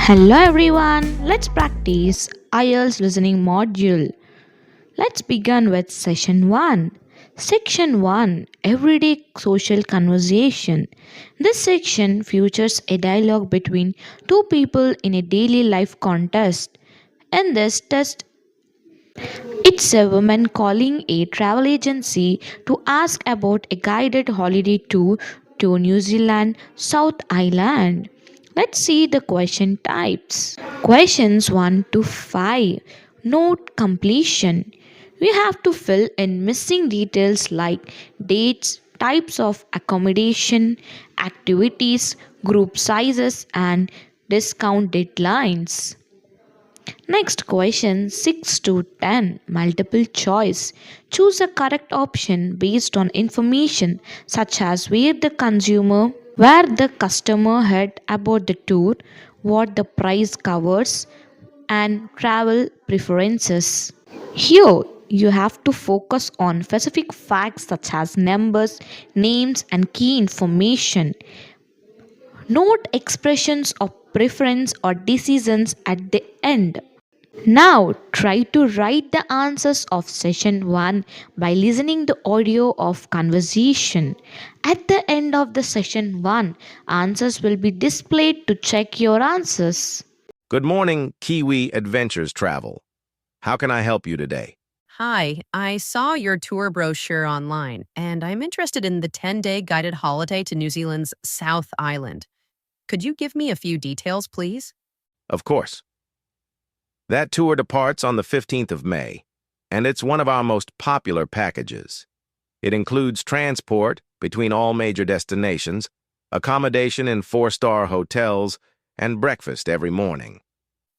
Hello everyone, let's practice IELTS listening module. Let's begin with session 1. Section 1, Everyday Social Conversation. This section features a dialogue between two people in a daily life context. In this test, it's a woman calling a travel agency to ask about a guided holiday tour to New Zealand South Island. Let's see the question types. Questions 1 to 5. Note completion. We have to fill in missing details like dates, types of accommodation, activities, group sizes, and discount deadlines. Next question 6 to 10 multiple choice. Choose a correct option based on information such as where the customer heard about the tour, what the price covers, and travel preferences. Here you have to focus on specific facts such as numbers, names, and key information. Note expressions of preference or decisions at the end. Now try to write the answers of session 1 by listening the audio of conversation. At the end of the session 1, answers will be displayed to check your answers. Good morning, Kiwi Adventures Travel. How can I help you today? Hi, I saw your tour brochure online, and I'm interested in the 10-day guided holiday to New Zealand's South Island. Could you give me a few details, please? Of course. That tour departs on the 15th of May, and it's one of our most popular packages. It includes transport between all major destinations, accommodation in 4-star hotels, and breakfast every morning.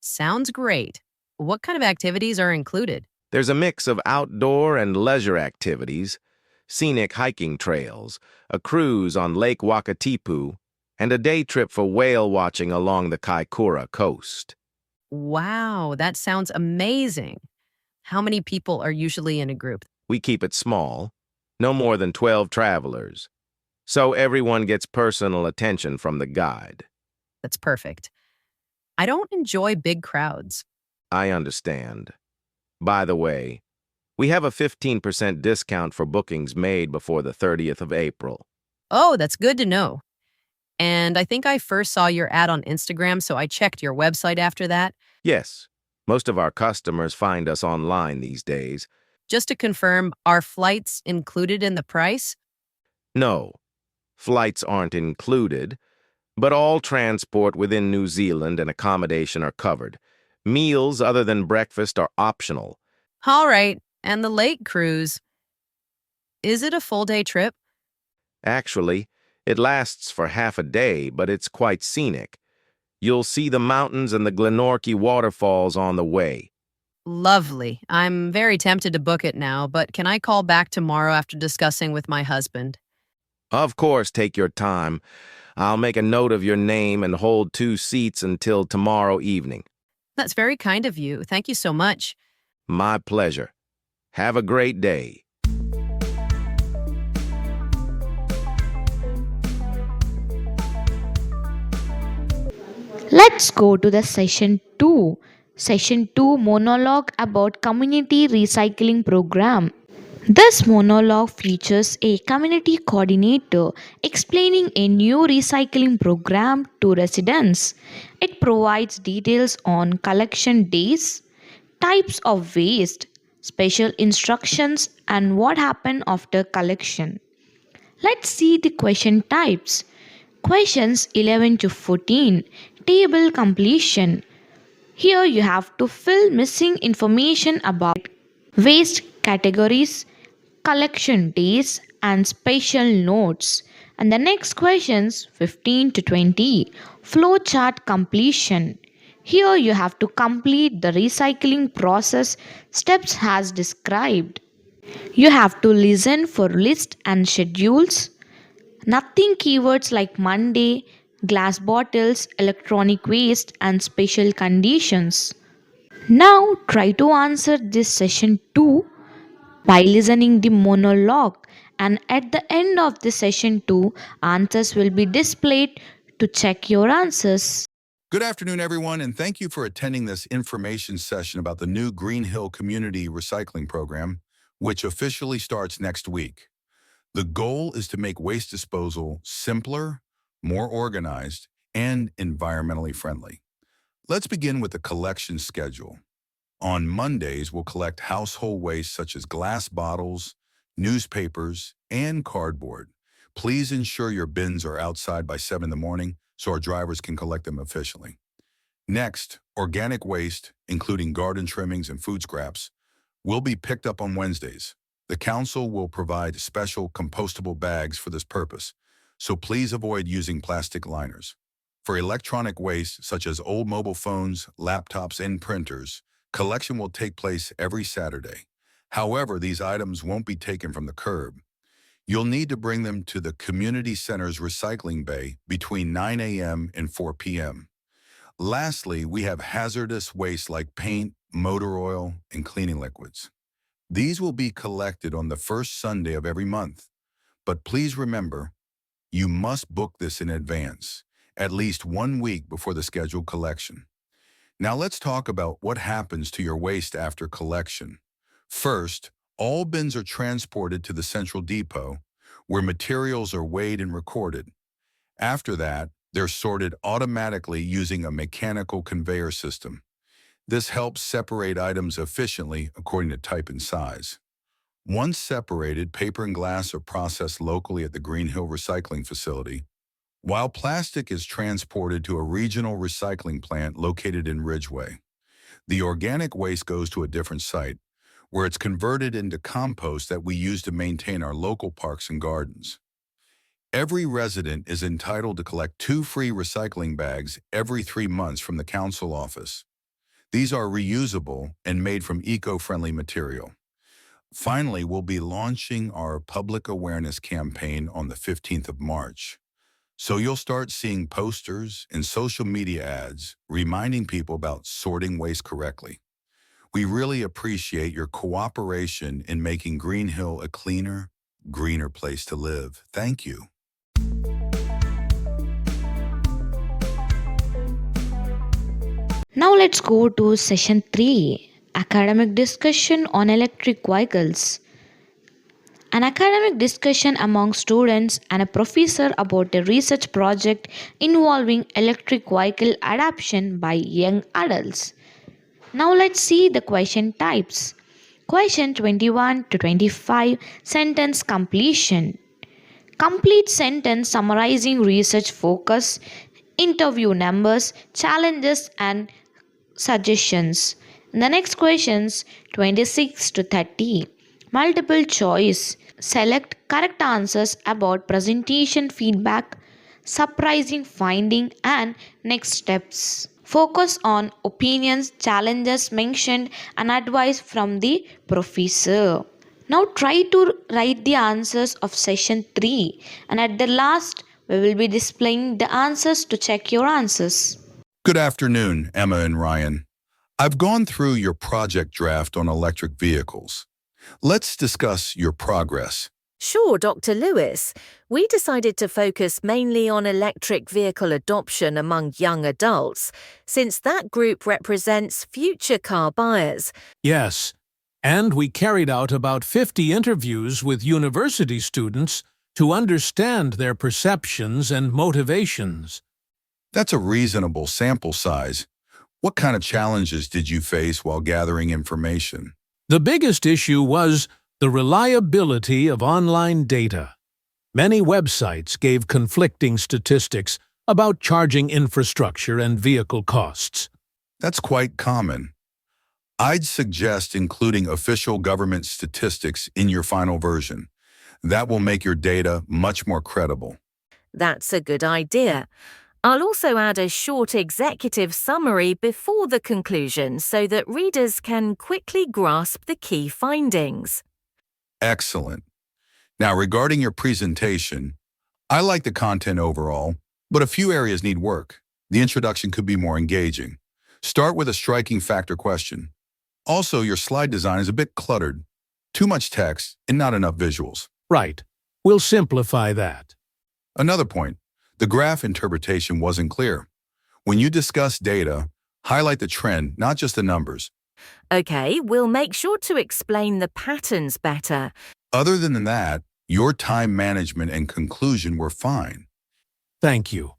Sounds great. What kind of activities are included? There's a mix of outdoor and leisure activities, scenic hiking trails, a cruise on Lake Wakatipu, and a day trip for whale watching along the Kaikoura coast. Wow, that sounds amazing. How many people are usually in a group? We keep it small, no more than 12 travelers, so everyone gets personal attention from the guide. That's perfect. I don't enjoy big crowds. I understand. By the way, we have a 15% discount for bookings made before the 30th of April. Oh, that's good to know. And I think I first saw your ad on Instagram, so I checked your website after that. Yes, most of our customers find us online these days. Just to confirm, are flights included in the price? No, flights aren't included, but all transport within New Zealand and accommodation are covered. Meals other than breakfast are optional. All right. And the lake cruise, is it a full-day trip? Actually, it lasts for half a day, but it's quite scenic. You'll see the mountains and the Glenorchy waterfalls on the way. Lovely. I'm very tempted to book it now, but can I call back tomorrow after discussing with my husband? Of course, take your time. I'll make a note of your name and hold 2 seats until tomorrow evening. That's very kind of you. Thank you so much. My pleasure. Have a great day. Let's go to the session 2. Session 2 monologue about community recycling program. This monologue features a community coordinator explaining a new recycling program to residents. It provides details on collection days, types of waste, special instructions, and what happened after collection. Let's see the question types. Questions 11 to 14. Table completion. Here you have to fill missing information about waste categories, collection days, and special notes. And the next questions 15 to 20. Flowchart completion. Here you have to complete the recycling process steps as described. You have to listen for lists and schedules. Nothing keywords like Monday, glass bottles, electronic waste, and special conditions. Now try to answer this session 2 by listening the monologue, and at the end of the session 2 answers will be displayed to check your answers. Good afternoon, everyone, and thank you for attending this information session about the new Green Hill Community Recycling Program, which officially starts next week. The goal is to make waste disposal simpler, more organized, and environmentally friendly. Let's begin with the collection schedule. On Mondays, we'll collect household waste such as glass bottles, newspapers, and cardboard. Please ensure your bins are outside by 7 in the morning so our drivers can collect them efficiently. Next, organic waste, including garden trimmings and food scraps, will be picked up on Wednesdays. The council will provide special compostable bags for this purpose, so please avoid using plastic liners. For electronic waste, such as old mobile phones, laptops, and printers, collection will take place every Saturday. However, these items won't be taken from the curb. You'll need to bring them to the community center's recycling bay between 9 a.m. and 4 p.m. Lastly, we have hazardous waste like paint, motor oil, and cleaning liquids. These will be collected on the first Sunday of every month. But please remember, you must book this in advance, at least 1 week before the scheduled collection. Now let's talk about what happens to your waste after collection. First, all bins are transported to the central depot, where materials are weighed and recorded. After that, they're sorted automatically using a mechanical conveyor system. This helps separate items efficiently according to type and size. Once separated, paper and glass are processed locally at the Green Hill Recycling Facility, while plastic is transported to a regional recycling plant located in Ridgeway. The organic waste goes to a different site, where it's converted into compost that we use to maintain our local parks and gardens. Every resident is entitled to collect 2 free recycling bags every 3 months from the council office. These are reusable and made from eco-friendly material. Finally, we'll be launching our public awareness campaign on the 15th of March. So you'll start seeing posters and social media ads reminding people about sorting waste correctly. We really appreciate your cooperation in making Green Hill a cleaner, greener place to live. Thank you. Now let's go to session 3, academic discussion on electric vehicles. An academic discussion among students and a professor about a research project involving electric vehicle adoption by young adults. Now let's see the question types. Question 21 to 25, sentence completion. Complete sentence summarizing research focus, interview numbers, challenges and suggestions. The next questions 26 to 30. Multiple choice. Select correct answers about presentation feedback, surprising finding and next steps. Focus on opinions, challenges mentioned and advice from the professor. Now try to write the answers of session 3 and at the last we will be displaying the answers to check your answers. Good afternoon, Emma and Ryan. I've gone through your project draft on electric vehicles. Let's discuss your progress. Sure, Dr. Lewis. We decided to focus mainly on electric vehicle adoption among young adults, since that group represents future car buyers. Yes, and we carried out about 50 interviews with university students to understand their perceptions and motivations. That's a reasonable sample size. What kind of challenges did you face while gathering information? The biggest issue was the reliability of online data. Many websites gave conflicting statistics about charging infrastructure and vehicle costs. That's quite common. I'd suggest including official government statistics in your final version. That will make your data much more credible. That's a good idea. I'll also add a short executive summary before the conclusion so that readers can quickly grasp the key findings. Excellent. Now, regarding your presentation, I like the content overall, but a few areas need work. The introduction could be more engaging. Start with a striking factor question. Also, your slide design is a bit cluttered. Too much text and not enough visuals. Right. We'll simplify that. Another point, the graph interpretation wasn't clear. When you discuss data, highlight the trend, not just the numbers. Okay, we'll make sure to explain the patterns better. Other than that, your time management and conclusion were fine. Thank you.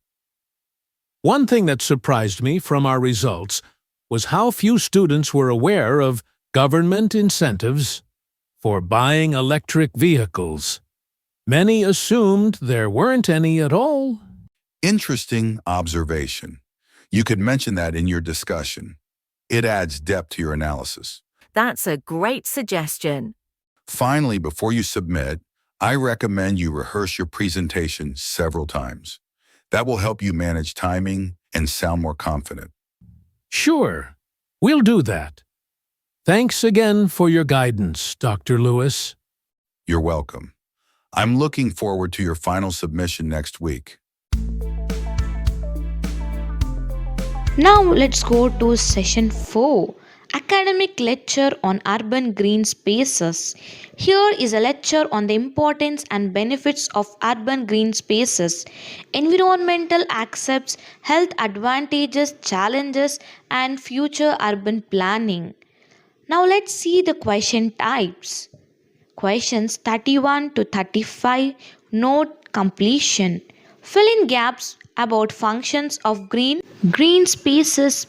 One thing that surprised me from our results was how few students were aware of government incentives for buying electric vehicles. Many assumed there weren't any at all. Interesting observation. You could mention that in your discussion. It adds depth to your analysis. That's a great suggestion. Finally, before you submit, I recommend you rehearse your presentation several times. That will help you manage timing and sound more confident. Sure, we'll do that. Thanks again for your guidance, Dr. Lewis. You're welcome. I'm looking forward to your final submission next week. Now let's go to session 4, Academic Lecture on Urban Green Spaces. Here is a lecture on the importance and benefits of urban green spaces, environmental aspects, health advantages, challenges, and future urban planning. Now let's see the question types. Questions 31 to 35, note completion. Fill in gaps about functions of green spaces,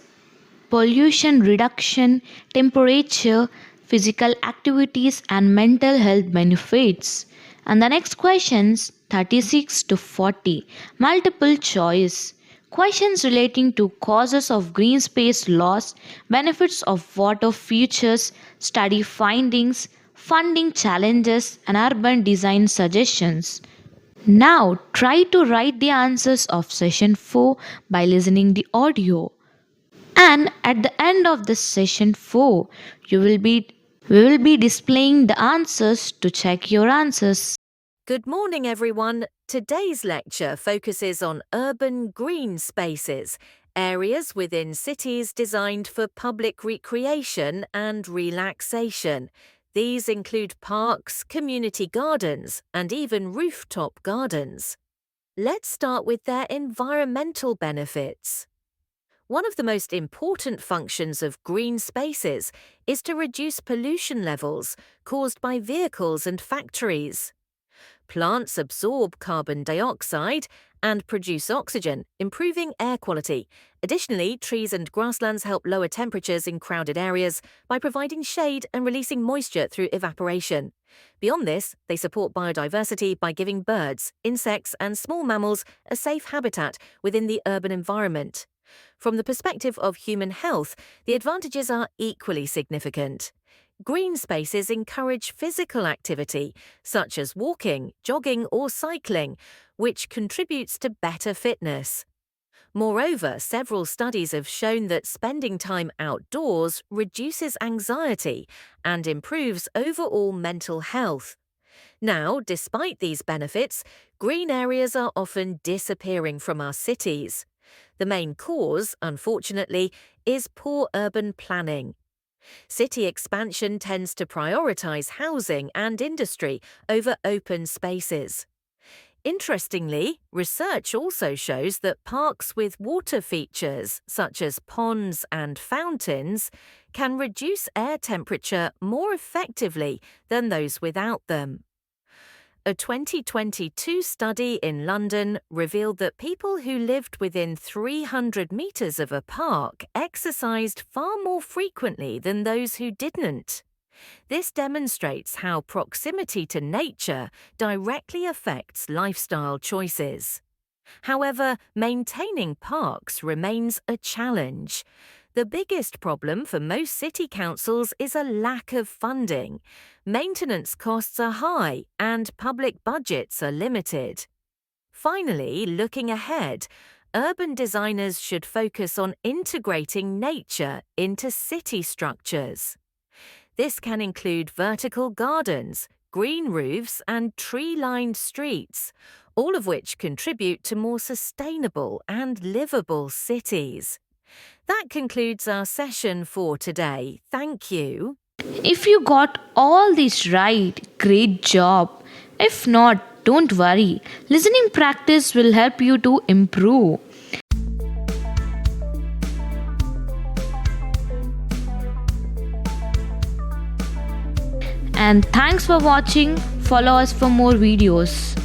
pollution reduction, temperature, physical activities, and mental health benefits. And the next questions 36 to 40, multiple choice. Questions relating to causes of green space loss, benefits of water features, study findings, funding challenges, and urban design suggestions. Now try to write the answers of session 4 by listening the audio. And at the end of this session 4, we will be displaying the answers to check your answers. Good morning, everyone. Today's lecture focuses on urban green spaces, areas within cities designed for public recreation and relaxation. These include parks, community gardens, and even rooftop gardens. Let's start with their environmental benefits. One of the most important functions of green spaces is to reduce pollution levels caused by vehicles and factories. Plants absorb carbon dioxide and produce oxygen, improving air quality. Additionally, trees and grasslands help lower temperatures in crowded areas by providing shade and releasing moisture through evaporation. Beyond this, they support biodiversity by giving birds, insects, and small mammals a safe habitat within the urban environment. From the perspective of human health, the advantages are equally significant. Green spaces encourage physical activity, such as walking, jogging, or cycling, which contributes to better fitness. Moreover, several studies have shown that spending time outdoors reduces anxiety and improves overall mental health. Now, despite these benefits, green areas are often disappearing from our cities. The main cause, unfortunately, is poor urban planning. City expansion tends to prioritize housing and industry over open spaces. Interestingly, research also shows that parks with water features, such as ponds and fountains, can reduce air temperature more effectively than those without them. A 2022 study in London revealed that people who lived within 300 metres of a park exercised far more frequently than those who didn't. This demonstrates how proximity to nature directly affects lifestyle choices. However, maintaining parks remains a challenge. The biggest problem for most city councils is a lack of funding. Maintenance costs are high and public budgets are limited. Finally, looking ahead, urban designers should focus on integrating nature into city structures. This can include vertical gardens, green roofs, and tree-lined streets, all of which contribute to more sustainable and livable cities. That concludes our session for today. Thank you. If you got all this right, great job. If not, don't worry. Listening practice will help you to improve. And thanks for watching. Follow us for more videos.